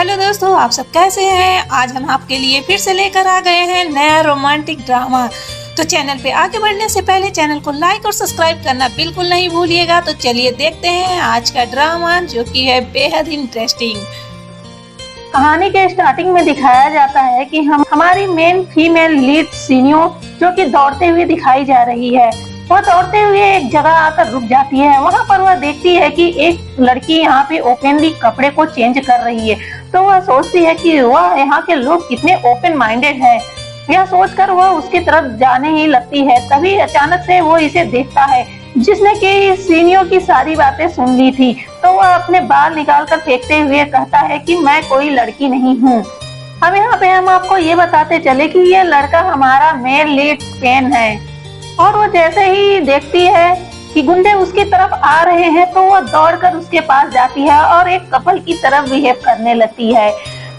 Hello दोस्तों, आप सब कैसे हैं। आज हम आपके लिए फिर से लेकर आ गए हैं नया रोमांटिक ड्रामा। तो चैनल पे आगे बढ़ने से पहले चैनल को लाइक और सब्सक्राइब करना बिल्कुल नहीं भूलिएगा। तो चलिए देखते हैं आज का ड्रामा, जो कि है बेहद इंटरेस्टिंग। कहानी के स्टार्टिंग में दिखाया जाता है कि हमारी मेन फीमेल लीड सीनियो जो कि दौड़ते हुए दिखाई जा रही है। वह दौड़ते हुए एक जगह आकर रुक जाती है। वहां पर वह देखती है कि एक लड़की यहाँ पे ओपनली कपड़े को चेंज कर रही है। तो वह सोचती है कि वह यहाँ के लोग कितने ओपन माइंडेड हैं। यह सोचकर वह उसकी तरफ जाने ही लगती है। तभी अचानक से वो इसे देखता है, जिसने कि सीनियो की सारी बातें सुन ली थी। तो वह अपने बाल निकालकर फेंकते हुए कहता है कि मैं कोई लड़की नहीं हूँ। अब यहाँ पे हम आपको ये बताते चले कि ये लड़का हमारा मेल लीड फैन है। और वो जैसे ही देखती है कि गुंडे उसकी तरफ आ रहे हैं, तो वह दौड़कर उसके पास जाती है और एक कपल की तरफ बिहेव करने लगती है।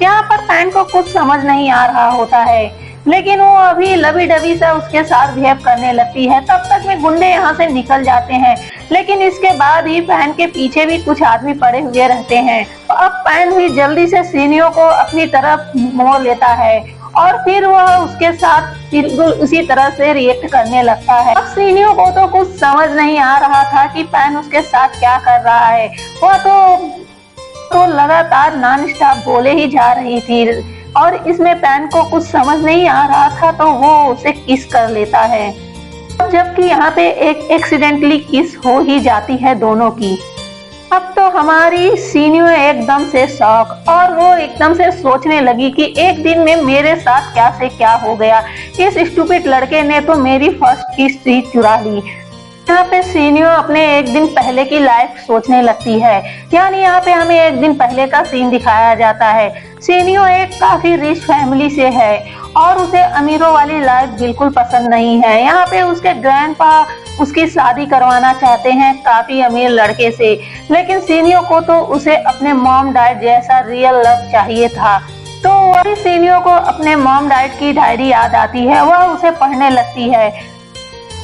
यहाँ पर फैन को कुछ समझ नहीं आ रहा होता है, लेकिन वो अभी लबी डबी से उसके साथ बिहेव करने लगती है। तब तक में गुंडे यहाँ से निकल जाते हैं, लेकिन इसके बाद ही फैन के पीछे भी कुछ आदमी पड़े हुए रहते हैं। तो अब फैन भी जल्दी से सीनियो को अपनी तरफ मोड़ लेता है और फिर वह उसके साथ बिल्कुल उसी तरह से रिएक्ट करने लगता है। अब सीनियो को तो कुछ समझ नहीं आ रहा था कि फैन उसके साथ क्या कर रहा है। वह तो लगातार नॉन स्टॉप बोले ही जा रही थी और इसमें फैन को कुछ समझ नहीं आ रहा था, तो वो उसे किस कर लेता है। जबकि यहाँ पे एक एक्सीडेंटली किस हो ही जाती है दोनों की। अब तो हमारी सीनियो एकदम से शॉक और वो एकदम से सोचने लगी कि एक दिन में मेरे साथ क्या से क्या हो गया। इस स्टूपिड लड़के ने तो मेरी फर्स्ट किस ही चुरा ली। यहाँ पे सीनियो अपने एक दिन पहले की लाइफ सोचने लगती है। यानी यहाँ पे हमें एक दिन पहले का सीन दिखाया जाता है। सीनियो एक काफी रिच फैमिली से है और उसे अमीरों वाली लाइफ बिल्कुल पसंद नहीं है। यहाँ पे उसके ग्रैंडपा उसकी शादी करवाना चाहते हैं काफी अमीर लड़के से, लेकिन सीनियो को तो उसे अपने मॉम डैड जैसा रियल लव चाहिए था। तो वही सीनियो को अपने मॉम डैड की डायरी याद आती है। वह उसे पढ़ने लगती है।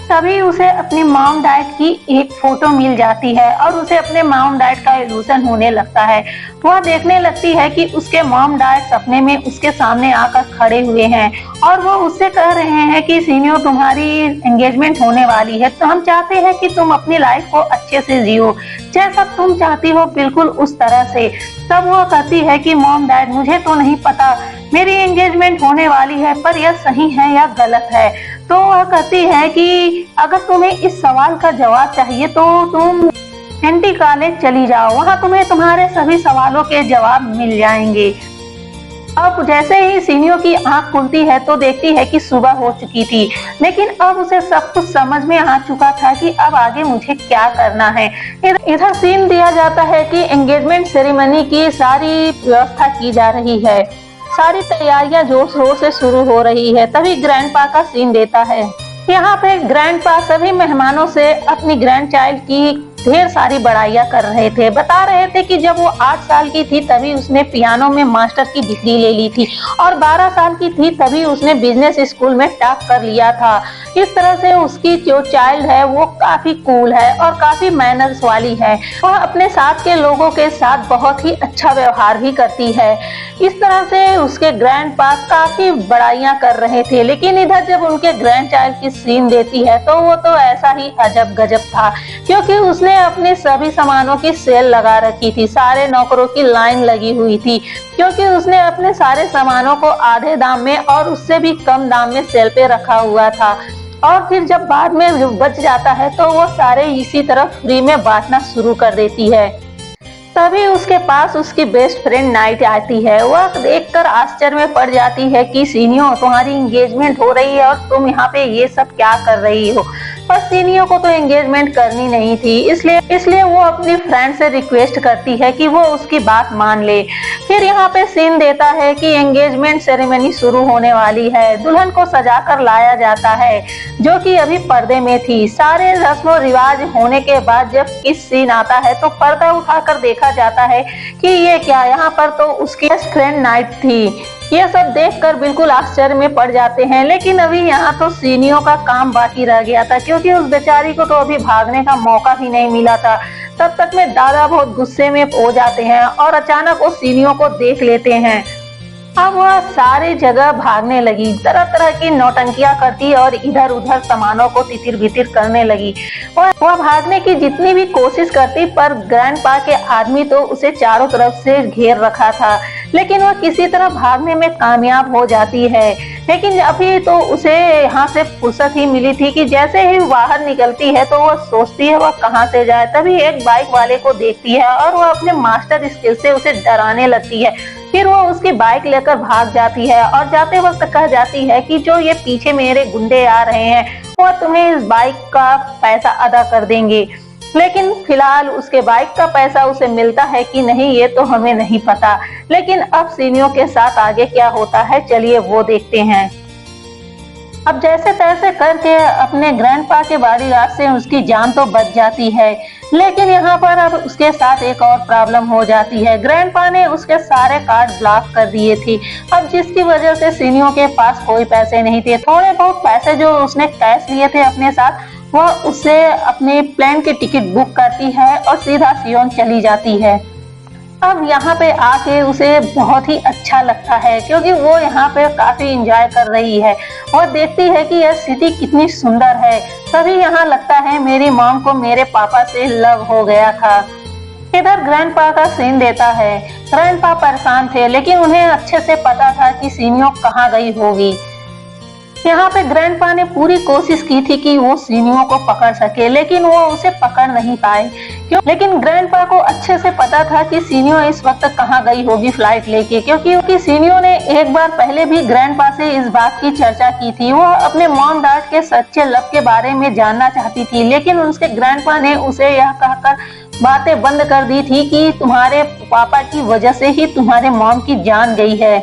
तभी उसे अपनी मॉम डैड की एक फोटो मिल जाती है और उसे अपने मॉम डैड का इल्यूजन होने लगता है। वह देखने लगती है कि उसके मॉम डैड सपने में उसके सामने आकर खड़े हुए हैं और वो उससे कह रहे हैं कि सीनियो तुम्हारी एंगेजमेंट होने वाली है, तो हम चाहते हैं कि तुम अपनी लाइफ को अच्छे से जियो, जैसा तुम चाहती हो बिल्कुल उस तरह से। तब वो कहती है कि मॉम डैड मुझे तो नहीं पता मेरी एंगेजमेंट होने वाली है, पर यह सही है या गलत है। तो वह कहती है कि अगर तुम्हें इस सवाल का जवाब चाहिए तो तुम एंटी कॉलेज चली जाओ, वहां तुम्हें तुम्हारे सभी सवालों के जवाब मिल जाएंगे। अब जैसे ही सीनियो की आंख खुलती है तो देखती है कि सुबह हो चुकी थी, लेकिन अब उसे सब कुछ समझ में आ चुका था कि अब आगे मुझे क्या करना है। इधर सीन दिया जाता है कि एंगेजमेंट सेरेमनी की सारी व्यवस्था की जा रही है, सारी तैयारियां जोर शोर से शुरू हो रही है। तभी ग्रैंडपा का सीन देता है। यहाँ पे ग्रैंडपा सभी मेहमानों से अपनी ग्रैंड चाइल्ड की ढेर सारी बड़ाइयाँ कर रहे थे। बता रहे थे कि जब वो 8 साल की थी तभी उसने पियानो में मास्टर की डिग्री ले ली थी और 12 साल की थी तभी उसने बिजनेस स्कूल में टॉप कर लिया था। इस तरह से उसकी जो चाइल्ड है वो काफी कूल है और काफी मैनर्स वाली है। वह अपने साथ के लोगों के साथ बहुत ही अच्छा व्यवहार भी करती है। इस तरह से उसके ग्रैंडपा काफी बड़ाइयाँ कर रहे थे, लेकिन इधर जब उनके ग्रैंड चाइल्ड की सीन देती है तो वो तो ऐसा ही अजब गजब था, क्योंकि उसने अपने सभी सामानों की सेल लगा रखी थी। सारे नौकरों की लाइन लगी हुई थी, क्योंकि उसने अपने सारे सामानों को आधे दाम में और उससे भी कम दाम में सेल पे रखा हुआ था। और फिर जब बाद में बच जाता है तो वो सारे इसी तरह फ्री में बांटना शुरू कर देती है। तभी उसके पास उसकी बेस्ट फ्रेंड नाइट आती है। वह देखकर आश्चर्य में पड़ जाती है कि सीनियो तुम्हारी एंगेजमेंट हो रही है और तुम यहाँ पे ये सब क्या कर रही हो। पर सीनियो को तो एंगेजमेंट करनी नहीं थी, इसलिए वो अपनी फ्रेंड से रिक्वेस्ट करती है कि वो उसकी बात मान ले। फिर यहाँ पे सीन देता है कि एंगेजमेंट सेरेमनी शुरू होने वाली है। दुल्हन को सजाकर लाया जाता है, जो कि अभी पर्दे में थी। सारे रस्मों रिवाज होने के बाद जब किस सीन आता है तो पर्दा उठाकर देखा जाता है कि ये क्या, यहाँ पर तो उसकी बेस्ट फ्रेंड नाइट थी। ये सब देखकर बिल्कुल आश्चर्य में पड़ जाते हैं, लेकिन अभी यहाँ तो सीनियो का काम बाकी रह गया था, क्योंकि उस बेचारी को तो अभी भागने का मौका भी नहीं मिला था। तब तक में दादा बहुत गुस्से में हो जाते हैं और अचानक वो सीनियों को देख लेते हैं। अब वह सारी जगह भागने लगी, तरह तरह की नौटंकियां करती और इधर उधर सामानों को तितिर बितिर करने लगी। वह भागने की जितनी भी कोशिश करती पर ग्रैंडपा के आदमी तो उसे चारों तरफ से घेर रखा था, लेकिन वह किसी तरह भागने में कामयाब हो जाती है। लेकिन अभी तो उसे यहाँ से फुर्सत ही मिली थी कि जैसे ही बाहर निकलती है तो वह सोचती है वह कहाँ से जाए। तभी एक बाइक वाले को देखती है और वह अपने मास्टर स्किल से उसे डराने लगती है। फिर वो उसकी बाइक लेकर भाग जाती है और जाते वक्त कह जाती है कि जो ये पीछे मेरे गुंडे आ रहे हैं वो तुम्हें इस बाइक का पैसा अदा कर देंगे। लेकिन फिलहाल उसके बाइक का पैसा उसे मिलता है कि नहीं ये तो हमें नहीं पता। लेकिन अब सीनियों के साथ आगे क्या होता है चलिए वो देखते हैं। अब जैसे तैसे करके अपने ग्रैंडपा के बॉडीगार्ड से उसकी जान तो बच जाती है, लेकिन यहाँ पर अब उसके साथ एक और प्रॉब्लम हो जाती है। ग्रैंडपा ने उसके सारे कार्ड ब्लॉक कर दिए थे, अब जिसकी वजह से सीनियों के पास कोई पैसे नहीं थे। थोड़े बहुत पैसे जो उसने कैश लिए थे अपने साथ वह उससे अपने प्लेन की टिकट बुक करती है और सीधा सियोल चली जाती है। अब यहाँ पे आके उसे बहुत ही अच्छा लगता है क्योंकि वो यहाँ पे काफी एंजॉय कर रही है। वो देखती है कि यह सिटी कितनी सुंदर है। तभी यहाँ लगता है मेरी मॉम को मेरे पापा से लव हो गया था। इधर ग्रैंडपा का सीन देता है। ग्रैंडपा परेशान थे लेकिन उन्हें अच्छे से पता था कि सीनियो कहाँ गई होगी। यहाँ पे ग्रैंडपा ने पूरी कोशिश की थी कि वो सीनियो को पकड़ सके, लेकिन वो उसे पकड़ नहीं पाए। लेकिन ग्रैंडपा को अच्छे से पता था कि सीनियो इस वक्त कहाँ गई होगी फ्लाइट लेके, क्योंकि सीनियो ने एक बार पहले भी ग्रैंडपा से इस बात की चर्चा की थी। वो अपने मॉम डैड के सच्चे लव के बारे में जानना चाहती थी, लेकिन उसके ग्रैंडपा ने उसे यह कहकर बातें बंद कर दी थी कि तुम्हारे पापा की वजह से ही तुम्हारे मॉम की जान गई है।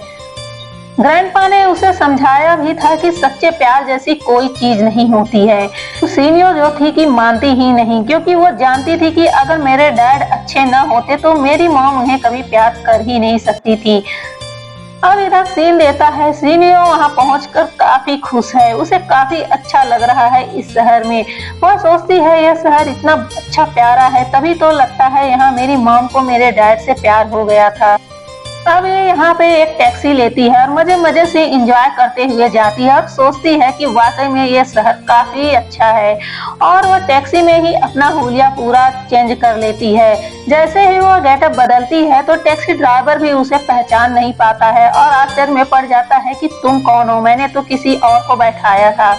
ग्रैंडपा ने उसे समझाया भी था कि सच्चे प्यार जैसी कोई चीज नहीं होती है। सीनियो जो थी कि मानती ही नहीं, क्योंकि वो जानती थी कि अगर मेरे डैड अच्छे न होते तो मेरी मॉम उन्हें कभी प्यार कर ही नहीं सकती थी। अब इधर सीन देता है। सीनियो वहां पहुंचकर काफी खुश है, उसे काफी अच्छा लग रहा है इस शहर में। वह सोचती है यह शहर इतना अच्छा प्यारा है, तभी तो लगता है यहाँ मेरी मॉम को मेरे डैड से प्यार हो गया था। अब ये यहाँ पे एक टैक्सी लेती है और मजे मजे से एंजॉय करते हुए जाती है और सोचती है कि वाकई में ये शहर काफी अच्छा है। और वो टैक्सी में ही अपना हुलिया पूरा चेंज कर लेती है। जैसे ही वो गेटअप बदलती है तो टैक्सी ड्राइवर भी उसे पहचान नहीं पाता है और आश्चर्य में पड़ जाता है कि तुम कौन हो, मैंने तो किसी और को बैठाया था।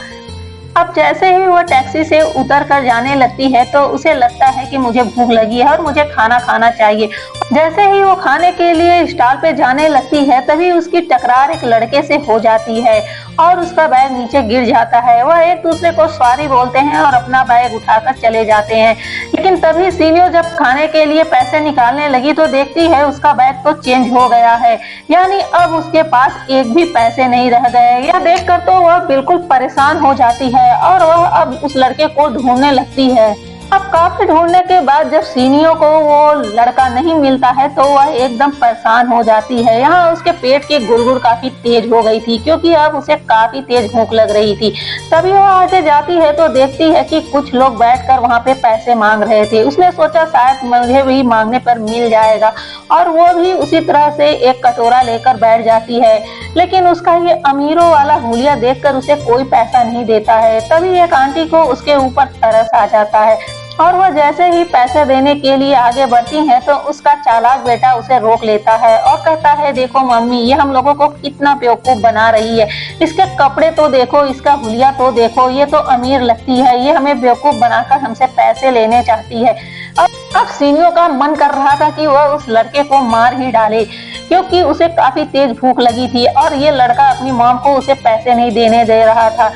अब जैसे ही वो टैक्सी से उतर कर जाने लगती है तो उसे लगता है कि मुझे भूख लगी है और मुझे खाना खाना चाहिए। जैसे ही वो खाने के लिए स्टॉल पे जाने लगती है तभी उसकी टकरार एक लड़के से हो जाती है और उसका बैग नीचे गिर जाता है। वह एक दूसरे को सॉरी बोलते हैं और अपना बैग उठाकर चले जाते हैं। लेकिन तभी सीनियो जब खाने के लिए पैसे निकालने लगी तो देखती है उसका बैग तो चेंज हो गया है, यानी अब उसके पास एक भी पैसे नहीं रह गए। यह देखकर तो वह बिल्कुल परेशान हो जाती है और वह अब उस लड़के को ढूंढने लगती है। अब काफी ढूंढने के बाद जब सीनियो को वो लड़का नहीं मिलता है तो वह एकदम परेशान हो जाती है। यहाँ उसके पेट की गुड़गुड़ काफी तेज हो गई थी क्योंकि अब उसे काफी तेज भूख लग रही थी। तभी वो आगे जाती है तो देखती है कि कुछ लोग बैठकर वहाँ पे पैसे मांग रहे थे। उसने सोचा शायद मुझे भी मांगने पर मिल जाएगा और वो भी उसी तरह से एक कटोरा लेकर बैठ जाती है। लेकिन उसका ये अमीरों वाला हुलिया देखकर उसे कोई पैसा नहीं देता है। तभी एक आंटी को उसके ऊपर तरस आ जाता है और वह जैसे ही पैसे देने के लिए आगे बढ़ती है तो उसका चालाक बेटा उसे रोक लेता है और कहता है देखो मम्मी, ये हम लोगों को कितना बेवकूफ बना रही है। इसके कपड़े तो देखो, इसका हुलिया तो देखो, ये तो अमीर लगती है, ये हमें बेवकूफ बनाकर हमसे पैसे लेने चाहती है। अब सीनियो का मन कर रहा था कि वह उस लड़के को मार ही डाले क्योंकि उसे काफी तेज भूख लगी थी और ये लड़का अपनी मॉम को उसे पैसे नहीं देने दे रहा था।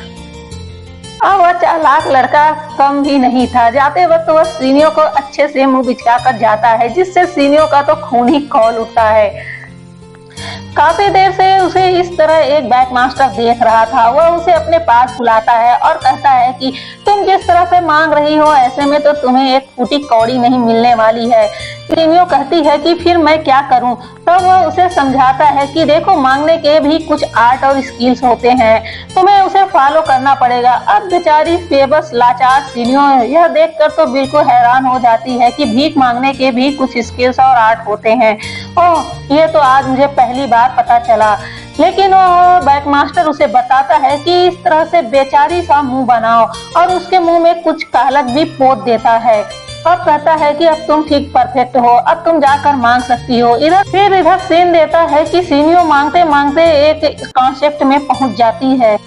अब वह चालाक लड़का कम भी नहीं था। जाते वक्त वह सीनियो को अच्छे से मुंह बिचका कर जाता है, जिससे सीनियो का तो खून ही खौल उठता है। काफी देर से उसे इस तरह एक बैक मास्टर देख रहा था। वह उसे अपने पास बुलाता है और कहता है कि तुम जिस तरह से मांग रही हो ऐसे में तो तुम्हें एक फूटी कौड़ी नहीं मिलने वाली है। सीनियो कहती है कि फिर मैं क्या करूं, तो वह उसे समझाता है कि देखो मांगने के भी कुछ आर्ट और स्किल्स होते हैं, तुम्हें उसे फॉलो करना पड़ेगा। अब बेचारी बेबस लाचार सीनियो यह देखकर तो बिल्कुल हैरान हो जाती है कि भीख मांगने के भी कुछ स्किल्स और आर्ट होते हैं। ओह, ये तो आज मुझे पहली बार पता चला। लेकिन वो बैकमास्टर उसे बताता है कि इस तरह से बेचारी सा मुंह बनाओ और उसके मुंह में कुछ कालक भी पोत देता है। अब कहता है कि अब तुम ठीक परफेक्ट हो, अब तुम जाकर मांग सकती हो। इधर सीन देता है कि सीनियो मांगते मांगते एक कॉन्सेप्ट में पहुंच जाती है।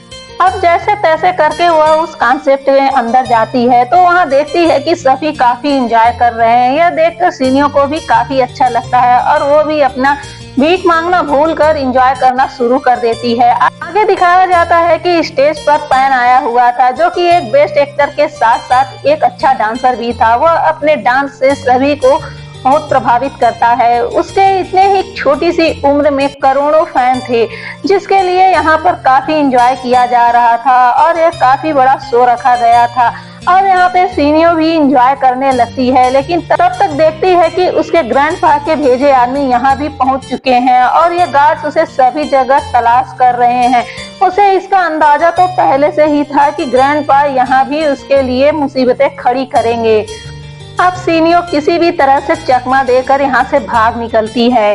अब जैसे तैसे करके वह उस कॉन्सेप्ट के अंदर जाती है तो वहाँ देखती है कि सभी काफी एंजॉय कर रहे हैं। यह देखकर सीनियो को भी काफी अच्छा लगता है और वो भी अपना भीख मांगना भूलकर एंजॉय करना शुरू कर देती है। आगे दिखाया जाता है कि स्टेज पर पैन आया हुआ था, जो कि एक बेस्ट एक्टर के साथ साथ एक अच्छा डांसर भी था। वह अपने डांस से सभी को बहुत प्रभावित करता है। उसके इतने ही छोटी सी उम्र में करोड़ों फैन थे, जिसके लिए यहाँ पर काफी एंजॉय किया जा रहा था और एक काफी बड़ा शो रखा गया था। और यहाँ पे सीनियो भी एंजॉय करने लगती है, लेकिन तब तक देखती है कि उसके ग्रैंडपा के भेजे आदमी यहाँ भी पहुँच चुके हैं और ये गार्ड्स उसे सभी जगह तलाश कर रहे हैं। उसे इसका अंदाजा तो पहले से ही था कि ग्रैंडपा यहाँ भी उसके लिए मुसीबतें खड़ी करेंगे। अब सीनियो किसी भी तरह से चकमा देकर यहाँ से भाग निकलती है।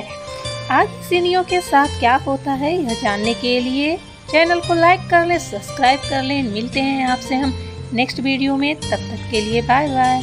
आगे सीनियो के साथ क्या होता है यह जानने के लिए चैनल को लाइक कर ले, सब्सक्राइब कर ले। मिलते हैं आपसे हम नेक्स्ट वीडियो में, तब तक के लिए बाय बाय।